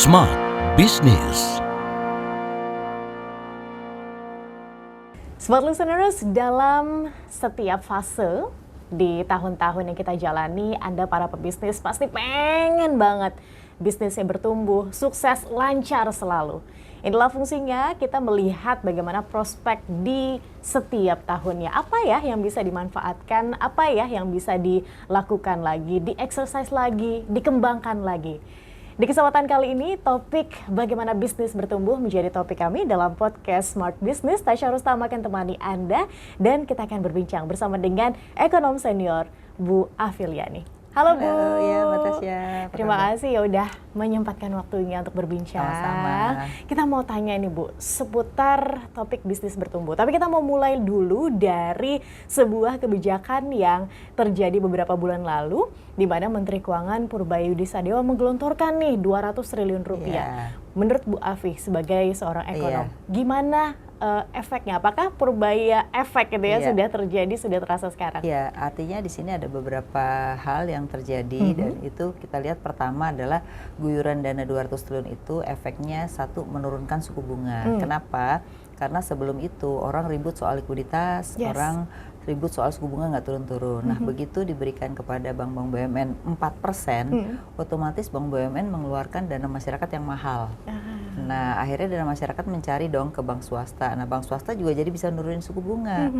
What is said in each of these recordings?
Smart Business. Smart Listeners, dalam setiap fase di tahun-tahun yang kita jalani, Anda para pebisnis pasti pengen banget bisnisnya bertumbuh, sukses, lancar selalu. Inilah fungsinya kita melihat bagaimana prospek di setiap tahunnya. Apa ya yang bisa dimanfaatkan, apa ya yang bisa dilakukan lagi, di-exercise lagi, dikembangkan lagi. Di kesempatan kali ini, topik bagaimana bisnis bertumbuh menjadi topik kami dalam podcast Smart Business. Tasya Rustam akan temani Anda dan kita akan berbincang bersama dengan ekonom senior Bu Afiliani. Halo Bu. Ya Mbak Tasya. Terima kasih ya udah menyempatkan waktunya untuk berbincang. Sama-sama. Kita mau tanya nih Bu, seputar topik bisnis bertumbuh. Tapi kita mau mulai dulu dari sebuah kebijakan yang terjadi beberapa bulan lalu, di mana Menteri Keuangan Purbaya Sadewa menggelontorkan nih 200 triliun rupiah. Menurut Bu Afi sebagai seorang ekonom, gimana efeknya? Apakah Purbaya efek gitu ya sudah terjadi, sudah terasa sekarang? Ya, artinya di sini ada beberapa hal yang terjadi dan itu kita lihat pertama adalah guyuran dana 200 triliun itu efeknya satu menurunkan suku bunga. Kenapa? Karena sebelum itu orang ribut soal likuiditas, orang ribut soal suku bunga nggak turun-turun. Nah, begitu diberikan kepada bank-bank BUMN 4%, otomatis bank BUMN mengeluarkan dana masyarakat yang mahal. Nah, akhirnya dana masyarakat mencari dong ke bank swasta. Nah, bank swasta juga jadi bisa nurunin suku bunga.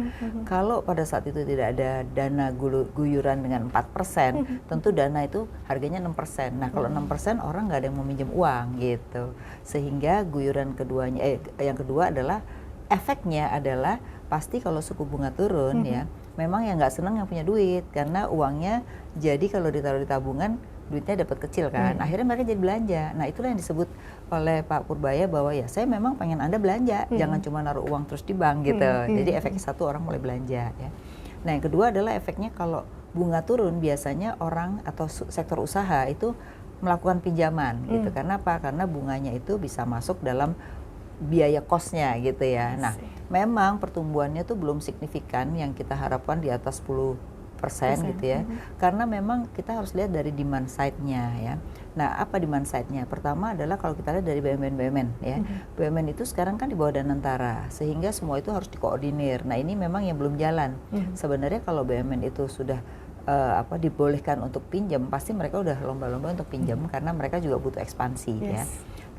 Kalau pada saat itu tidak ada dana guyuran dengan 4%, tentu dana itu harganya 6%. Nah, kalau 6% orang nggak ada yang mau minjem uang gitu. Sehingga guyuran keduanya, yang kedua adalah efeknya adalah pasti kalau suku bunga turun ya, memang yang nggak senang yang punya duit karena uangnya jadi kalau ditaruh di tabungan duitnya dapat kecil kan, akhirnya mereka jadi belanja. Nah, itulah yang disebut oleh Pak Purbaya bahwa ya saya memang pengen Anda belanja, jangan cuma naruh uang terus di bank gitu. Jadi efeknya satu, orang mulai belanja ya. Nah, yang kedua adalah efeknya kalau bunga turun biasanya orang atau sektor usaha itu melakukan pinjaman gitu. Karena apa? Karena bunganya itu bisa masuk dalam biaya kosnya gitu ya. Nah, memang pertumbuhannya tuh belum signifikan yang kita harapkan di atas 10% gitu ya. Karena memang kita harus lihat dari demand side-nya ya. Nah, apa demand side-nya? Pertama adalah kalau kita lihat dari BUMN ya. BUMN itu sekarang kan di bawah Danantara, sehingga semua itu harus dikoordinir. Nah, ini memang yang belum jalan. Sebenarnya kalau BUMN itu sudah dibolehkan untuk pinjam, pasti mereka udah lomba-lomba untuk pinjam karena mereka juga butuh ekspansi ya.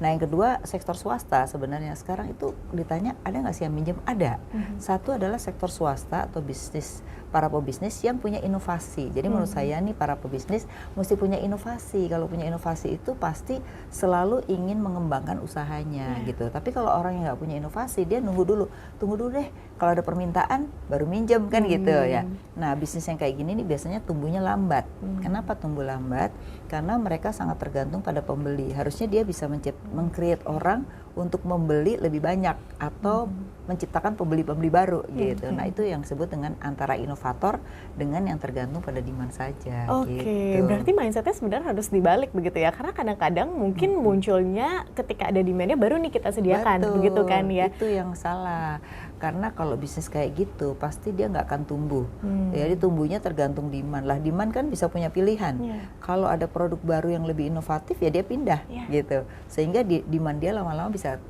Nah, yang kedua sektor swasta sebenarnya sekarang itu ditanya ada nggak sih yang minjem? Ada. Satu adalah sektor swasta atau bisnis, para pebisnis yang punya inovasi. Jadi menurut saya nih para pebisnis mesti punya inovasi. Kalau punya inovasi itu pasti selalu ingin mengembangkan usahanya gitu. Tapi kalau orang yang nggak punya inovasi dia tunggu dulu deh. Kalau ada permintaan baru minjem kan gitu ya. Nah, bisnis yang kayak gini nih biasanya tumbuhnya lambat. Kenapa tumbuh lambat? Karena mereka sangat tergantung pada pembeli. Harusnya dia bisa meng-create orang untuk membeli lebih banyak atau menciptakan pembeli-pembeli baru gitu. Nah, itu yang disebut dengan antara inovator dengan yang tergantung pada demand saja. Oke, berarti mindsetnya sebenarnya harus dibalik begitu ya, karena kadang-kadang mungkin munculnya ketika ada demandnya baru nih kita sediakan, begitu kan ya. Itu yang salah, karena kalau bisnis kayak gitu pasti dia nggak akan tumbuh. Jadi tumbuhnya tergantung demand lah. Demand kan bisa punya pilihan. Kalau ada produk baru yang lebih inovatif ya dia pindah gitu, sehingga demand dia lama-lama bisa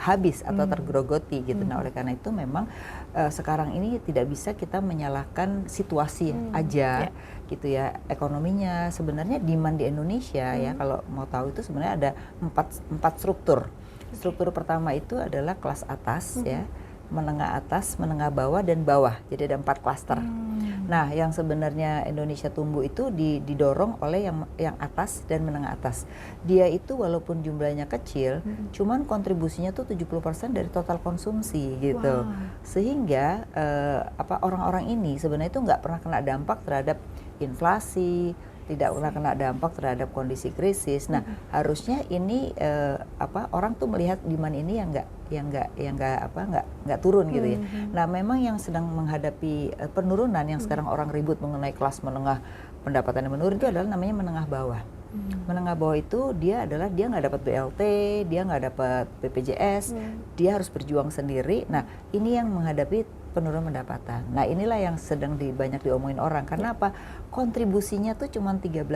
habis atau tergerogoti gitu. Nah, oleh karena itu memang sekarang ini tidak bisa kita menyalahkan situasi aja gitu ya. Ekonominya sebenarnya demand di Indonesia ya, kalau mau tahu itu sebenarnya ada empat struktur. Struktur pertama itu adalah kelas atas ya, menengah atas, menengah bawah, dan bawah. Jadi ada 4 klaster. Nah, yang sebenarnya Indonesia tumbuh itu didorong oleh yang atas dan menengah atas. Dia itu walaupun jumlahnya kecil, cuman kontribusinya tuh 70% dari total konsumsi gitu. Sehingga orang-orang ini sebenarnya itu nggak pernah kena dampak terhadap inflasi, tidak pernah kena dampak terhadap kondisi krisis. Nah, harusnya ini orang tuh melihat demand ini yang nggak turun gitu ya. Nah, memang yang sedang menghadapi penurunan yang sekarang orang ribut mengenai kelas menengah pendapatannya menurun itu adalah namanya menengah bawah. Menengah bawah itu dia nggak dapat BLT, dia nggak dapat BPJS, dia harus berjuang sendiri. Nah, ini yang menghadapi penurunan pendapatan. Nah inilah yang sedang banyak diomongin orang. Karena apa? Kontribusinya tuh cuma 13%,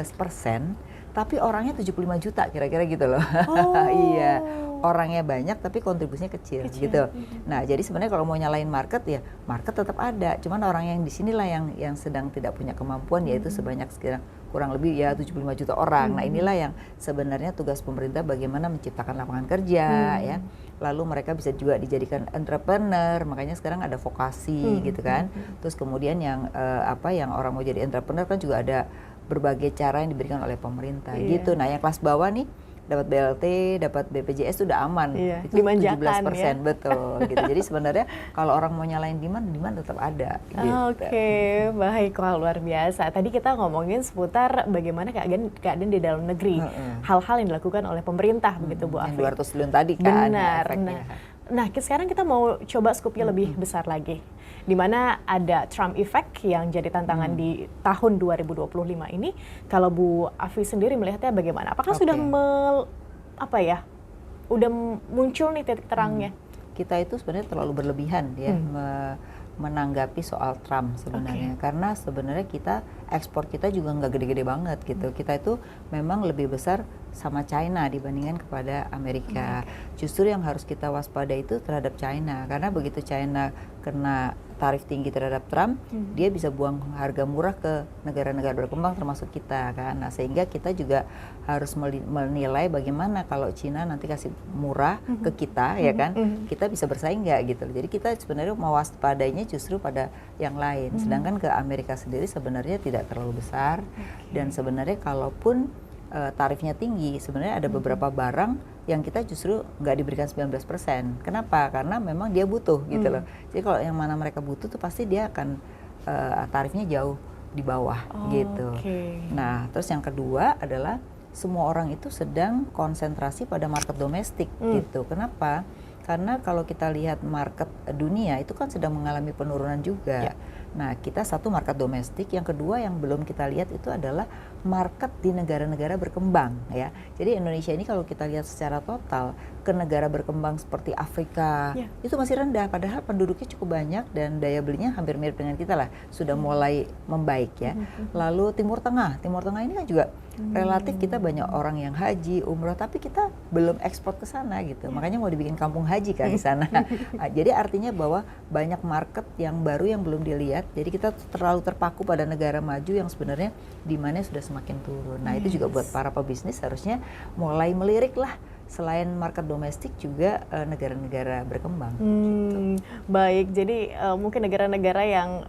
tapi orangnya 75 juta kira-kira gitu loh. Oh. Iya, orangnya banyak tapi kontribusinya kecil gitu. Nah jadi sebenarnya kalau mau nyalain market ya market tetap ada. Cuman orang yang di sinilah yang sedang tidak punya kemampuan, yaitu sebanyak sekitar kurang lebih ya 75 juta orang. Nah inilah yang sebenarnya tugas pemerintah bagaimana menciptakan lapangan kerja ya. Lalu mereka bisa juga dijadikan entrepreneur, makanya sekarang ada vokasi gitu kan. Terus kemudian yang yang orang mau jadi entrepreneur kan juga ada berbagai cara yang diberikan oleh pemerintah gitu. Nah yang kelas bawah nih dapat BLT, dapat BPJS itu udah aman. Itu dimanjakan 17%, ya. betul gitu. Jadi sebenarnya kalau orang mau nyalain demand tetap ada gitu. Oke, baik, wah luar biasa. Tadi kita ngomongin seputar bagaimana keadaan di dalam negeri. Hal-hal yang dilakukan oleh pemerintah begitu Bu Afi. Yang 200 triliun tadi kan. Benar. Nah, sekarang kita mau coba skupnya lebih besar lagi. Di mana ada Trump effect yang jadi tantangan di tahun 2025 ini. Kalau Bu Afi sendiri melihatnya bagaimana? Apakah sudah udah muncul nih titik terangnya? Kita itu sebenarnya terlalu berlebihan ya menanggapi soal Trump sebenarnya. Karena sebenarnya ekspor kita juga nggak gede-gede banget gitu. Kita itu memang lebih besar sama China dibandingkan kepada Amerika. Justru yang harus kita waspada itu terhadap China, karena begitu China kena tarif tinggi terhadap Trump, dia bisa buang harga murah ke negara-negara berkembang termasuk kita kan. Nah, sehingga kita juga harus menilai bagaimana kalau China nanti kasih murah ke kita ya kan, kita bisa bersaing nggak gitu. Jadi kita sebenarnya mewaspadainya justru pada yang lain. Sedangkan ke Amerika sendiri sebenarnya tidak terlalu besar dan sebenarnya kalaupun tarifnya tinggi, sebenarnya ada beberapa barang yang kita justru nggak diberikan 19%. Kenapa? Karena memang dia butuh gitu loh. Jadi kalau yang mana mereka butuh tuh pasti dia akan tarifnya jauh di bawah gitu. Nah, terus yang kedua adalah semua orang itu sedang konsentrasi pada market domestik gitu. Kenapa? Karena kalau kita lihat market dunia itu kan sedang mengalami penurunan juga. Nah, kita satu market domestik, yang kedua yang belum kita lihat itu adalah market di negara-negara berkembang ya. Jadi Indonesia ini kalau kita lihat secara total ke negara berkembang seperti Afrika itu masih rendah, padahal penduduknya cukup banyak dan daya belinya hampir mirip dengan kita lah, sudah mulai membaik ya. Lalu Timur Tengah ini kan juga relatif kita banyak orang yang haji, umroh, tapi kita belum ekspor ke sana gitu. Makanya mau dibikin kampung haji kan di sana. Jadi artinya bahwa banyak market yang baru yang belum dilihat. Jadi kita terlalu terpaku pada negara maju yang sebenarnya demandnya sudah semakin turun. Nah itu juga buat para pebisnis harusnya mulai melirik lah. Selain market domestik juga negara-negara berkembang. Baik, jadi mungkin negara-negara yang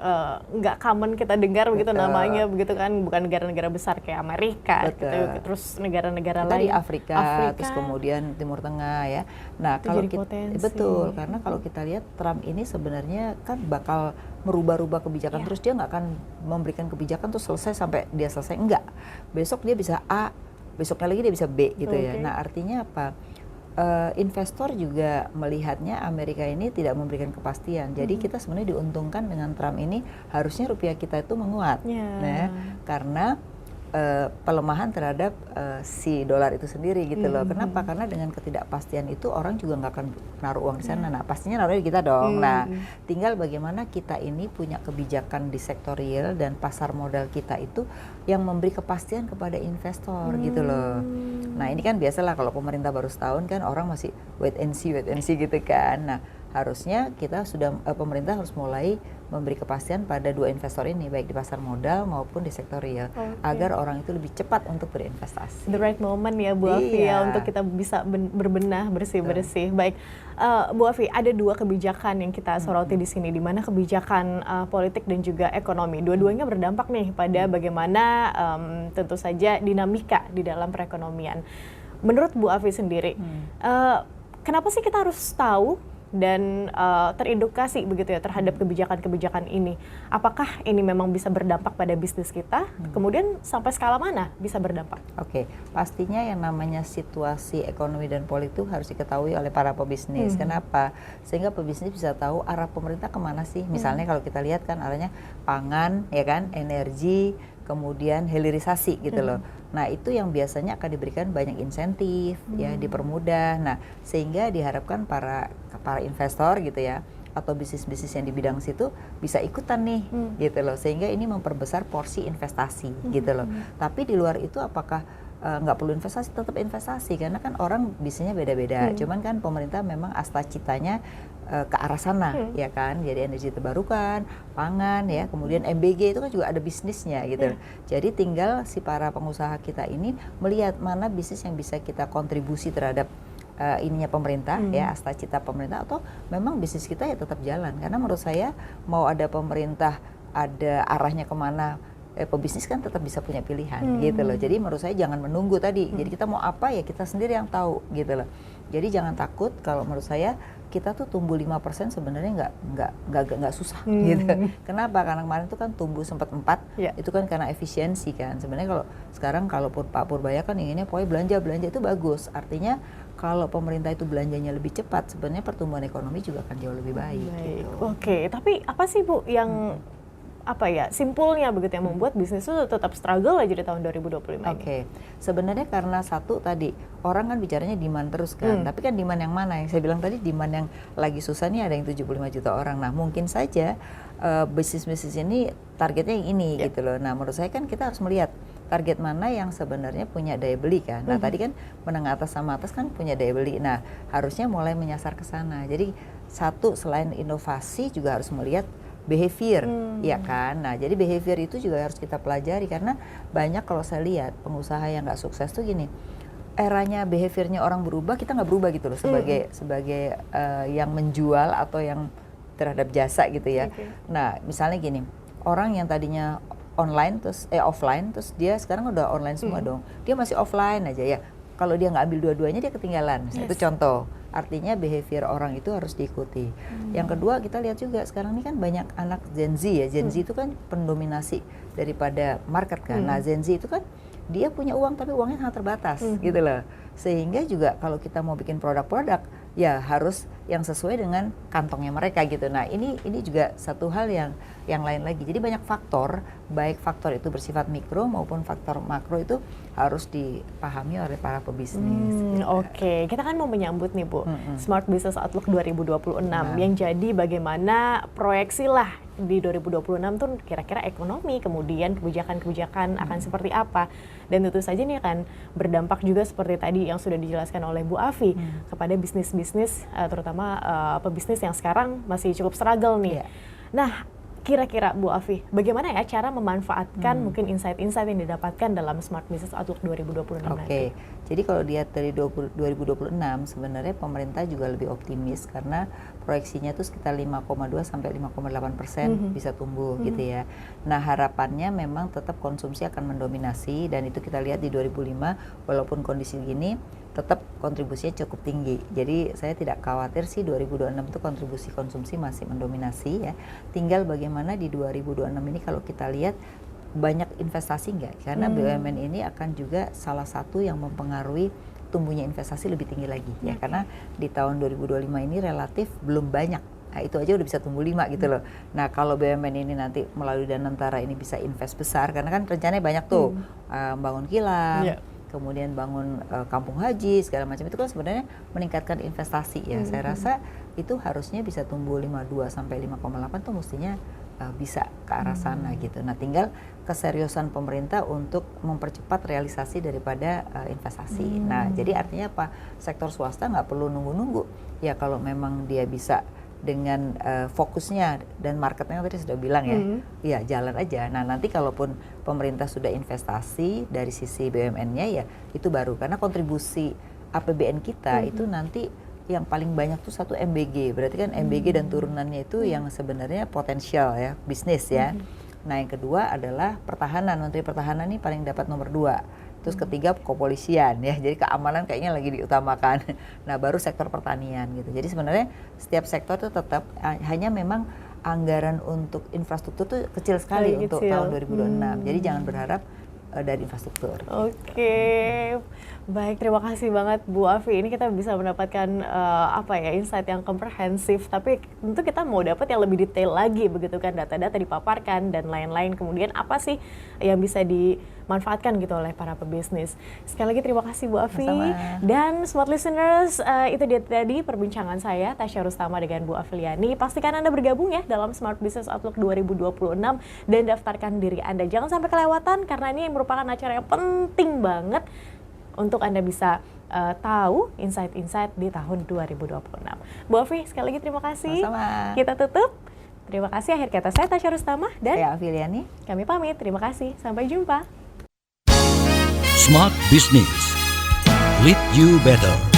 nggak common kita dengar begitu namanya, begitu kan, bukan negara-negara besar kayak Amerika, gitu. Terus negara-negara lain. Tadi Afrika, terus kemudian Timur Tengah ya. Nah kalau betul, karena kalau kita lihat Trump ini sebenarnya kan bakal merubah-rubah kebijakan, terus dia nggak akan memberikan kebijakan tuh selesai sampai dia selesai, enggak. Besok dia bisa A, besoknya lagi dia bisa B gitu ya. Nah artinya apa? Investor juga melihatnya Amerika ini tidak memberikan kepastian. Jadi kita sebenarnya diuntungkan dengan Trump ini, harusnya rupiah kita itu menguat. Nah, karena pelemahan terhadap si dolar itu sendiri gitu loh. Kenapa? Karena dengan ketidakpastian itu orang juga nggak akan naruh uang di sana. Nah pastinya naruhnya di kita dong. Nah tinggal bagaimana kita ini punya kebijakan di sektor real dan pasar modal kita itu yang memberi kepastian kepada investor gitu loh. Nah ini kan biasalah kalau pemerintah baru setahun kan orang masih wait and see gitu kan. Nah harusnya kita sudah pemerintah harus mulai memberi kepastian pada dua investor ini, baik di pasar modal maupun di sektor real, agar orang itu lebih cepat untuk berinvestasi. The right moment ya Bu Afi ya, untuk kita bisa berbenah bersih-bersih. Baik, Bu Afi, ada dua kebijakan yang kita soroti di sini, di mana kebijakan politik dan juga ekonomi. Dua-duanya berdampak nih pada bagaimana tentu saja dinamika di dalam perekonomian. Menurut Bu Afi sendiri, kenapa sih kita harus tahu dan teredukasi begitu ya terhadap kebijakan-kebijakan ini? Apakah ini memang bisa berdampak pada bisnis kita? Kemudian sampai skala mana bisa berdampak? Oke, pastinya yang namanya situasi ekonomi dan politik itu harus diketahui oleh para pebisnis. Kenapa? Sehingga pebisnis bisa tahu arah pemerintah kemana sih. Misalnya kalau kita lihat kan arahnya pangan, ya kan, energi, kemudian hilirisasi gitu loh. Nah itu yang biasanya akan diberikan banyak insentif ya, dipermudah. Nah sehingga diharapkan para investor gitu ya, atau bisnis-bisnis yang di bidang situ bisa ikutan nih gitu loh, sehingga ini memperbesar porsi investasi gitu loh. Tapi di luar itu apakah nggak perlu investasi? Tetap investasi, karena kan orang bisnisnya beda-beda. Cuman kan pemerintah memang asta-citanya ke arah sana, ya kan. Jadi energi terbarukan, pangan, ya, kemudian MBG itu kan juga ada bisnisnya gitu. Jadi tinggal si para pengusaha kita ini melihat mana bisnis yang bisa kita kontribusi terhadap ininya pemerintah, ya, asta-cita pemerintah, atau memang bisnis kita ya tetap jalan. Karena menurut saya mau ada pemerintah ada arahnya kemana, pebisnis kan tetap bisa punya pilihan gitu loh. Jadi menurut saya jangan menunggu tadi. Jadi kita mau apa ya kita sendiri yang tahu gitu loh. Jadi jangan takut, kalau menurut saya kita tuh tumbuh 5% sebenarnya nggak susah gitu. Kenapa? Karena kemarin tuh kan tumbuh sempat 4, itu kan karena efisiensi kan. Sebenarnya kalau sekarang kalau Pak Purbaya kan inginnya pokoknya belanja itu bagus. Artinya kalau pemerintah itu belanjanya lebih cepat, sebenarnya pertumbuhan ekonomi juga akan jauh lebih baik. Gitu. Oke, tapi apa sih Bu yang simpulnya begitu yang membuat bisnis itu tetap struggle aja di tahun 2025 ini? Oke, sebenarnya karena satu tadi, orang kan bicaranya demand terus kan, tapi kan demand yang mana? Yang saya bilang tadi demand yang lagi susah nih ada yang 75 juta orang. Nah mungkin saja bisnis-bisnis ini targetnya yang ini gitu loh. Nah menurut saya kan kita harus melihat target mana yang sebenarnya punya daya beli kan. Nah tadi kan menengah atas sama atas kan punya daya beli. Nah harusnya mulai menyasar ke sana. Jadi satu, selain inovasi juga harus melihat behavior, ya kan. Nah, jadi behavior itu juga harus kita pelajari, karena banyak kalau saya lihat pengusaha yang nggak sukses tuh gini, eranya behaviornya orang berubah, kita nggak berubah gitu loh sebagai yang menjual atau yang terhadap jasa gitu ya. Nah, misalnya gini, orang yang tadinya online terus offline, terus dia sekarang udah online semua dong. Dia masih offline aja ya. Kalau dia nggak ambil dua-duanya dia ketinggalan. Itu contoh. Artinya behavior orang itu harus diikuti. Yang kedua kita lihat juga sekarang ini kan banyak anak Gen Z ya. Gen Z itu kan pendominasi daripada market kan. Nah Gen Z itu kan dia punya uang tapi uangnya sangat terbatas gitu loh. Sehingga juga kalau kita mau bikin produk-produk ya harus yang sesuai dengan kantongnya mereka gitu. Nah ini juga satu hal yang lain lagi. Jadi banyak faktor, baik faktor itu bersifat mikro maupun faktor makro itu harus dipahami oleh para pebisnis. Gitu. Oke, kita kan mau menyambut nih Bu, Smart Business Outlook 2026 yang jadi bagaimana proyeksi lah di 2026 tuh kira-kira ekonomi, kemudian kebijakan-kebijakan akan seperti apa. Dan tentu saja ini akan berdampak juga seperti tadi yang sudah dijelaskan oleh Bu Afi kepada bisnis-bisnis, terutama pebisnis yang sekarang masih cukup struggle nih. Nah, kira-kira Bu Afi, bagaimana ya cara memanfaatkan mungkin insight-insight yang didapatkan dalam Smart Business Outlook 2026 nanti? Jadi kalau lihat dari 2026 sebenarnya pemerintah juga lebih optimis karena proyeksinya itu sekitar 5,2 sampai 5,8% bisa tumbuh gitu ya. Nah harapannya memang tetap konsumsi akan mendominasi, dan itu kita lihat di 2005 walaupun kondisi gini tetap kontribusinya cukup tinggi. Jadi saya tidak khawatir sih 2026 itu kontribusi konsumsi masih mendominasi ya. Tinggal bagaimana di 2026 ini kalau kita lihat banyak investasi enggak? Karena BUMN ini akan juga salah satu yang mempengaruhi tumbuhnya investasi lebih tinggi lagi ya. Karena di tahun 2025 ini relatif belum banyak. Nah, itu aja udah bisa tumbuh 5 gitu loh. Nah, kalau BUMN ini nanti melalui Danantara ini bisa invest besar, karena kan rencananya banyak tuh bangun kilang, kemudian bangun kampung haji segala macam, itu kan sebenarnya meningkatkan investasi ya. Saya rasa itu harusnya bisa tumbuh 5,2 sampai 5,8 tuh mestinya bisa ke arah sana gitu. Nah, tinggal keseriusan pemerintah untuk mempercepat realisasi daripada investasi. Nah, jadi artinya apa? Sektor swasta nggak perlu nunggu-nunggu. Ya kalau memang dia bisa dengan fokusnya dan marketnya tadi sudah bilang ya jalan aja. Nah nanti kalaupun pemerintah sudah investasi dari sisi BUMN-nya ya itu baru, karena kontribusi APBN kita itu nanti yang paling banyak tuh 1 MBG, berarti kan MBG dan turunannya itu yang sebenarnya potensial ya bisnis ya. Nah yang kedua adalah pertahanan, Menteri Pertahanan ini paling dapat nomor 2. Terus ketiga kepolisian ya, jadi keamanan kayaknya lagi diutamakan. Nah baru sektor pertanian gitu. Jadi sebenarnya setiap sektor itu tetap hanya memang anggaran untuk infrastruktur tuh kecil sekali untuk tahun 2026. Jadi jangan berharap dari infrastruktur. Oke, baik, terima kasih banget Bu Afi. Ini kita bisa mendapatkan insight yang komprehensif. Tapi tentu kita mau dapat yang lebih detail lagi, begitu kan, data-data dipaparkan dan lain-lain. Kemudian apa sih yang bisa dimanfaatkan gitu oleh para pebisnis. Sekali lagi terima kasih Bu Afi. Sama-sama. Dan smart listeners, itu dia tadi perbincangan saya Tasya Rustama dengan Bu Afiliani. Pastikan Anda bergabung ya dalam Smart Business Outlook 2026 dan daftarkan diri Anda. Jangan sampai kelewatan karena ini merupakan acara yang penting banget untuk Anda bisa tahu insight-insight di tahun 2026. Bu Afi, sekali lagi terima kasih. Sama-sama. Kita tutup. Terima kasih. Akhir kata saya Tasya Rustama dan Saya Afiliani. kami pamit. Terima kasih. Sampai jumpa. Smart Business. Lead you better.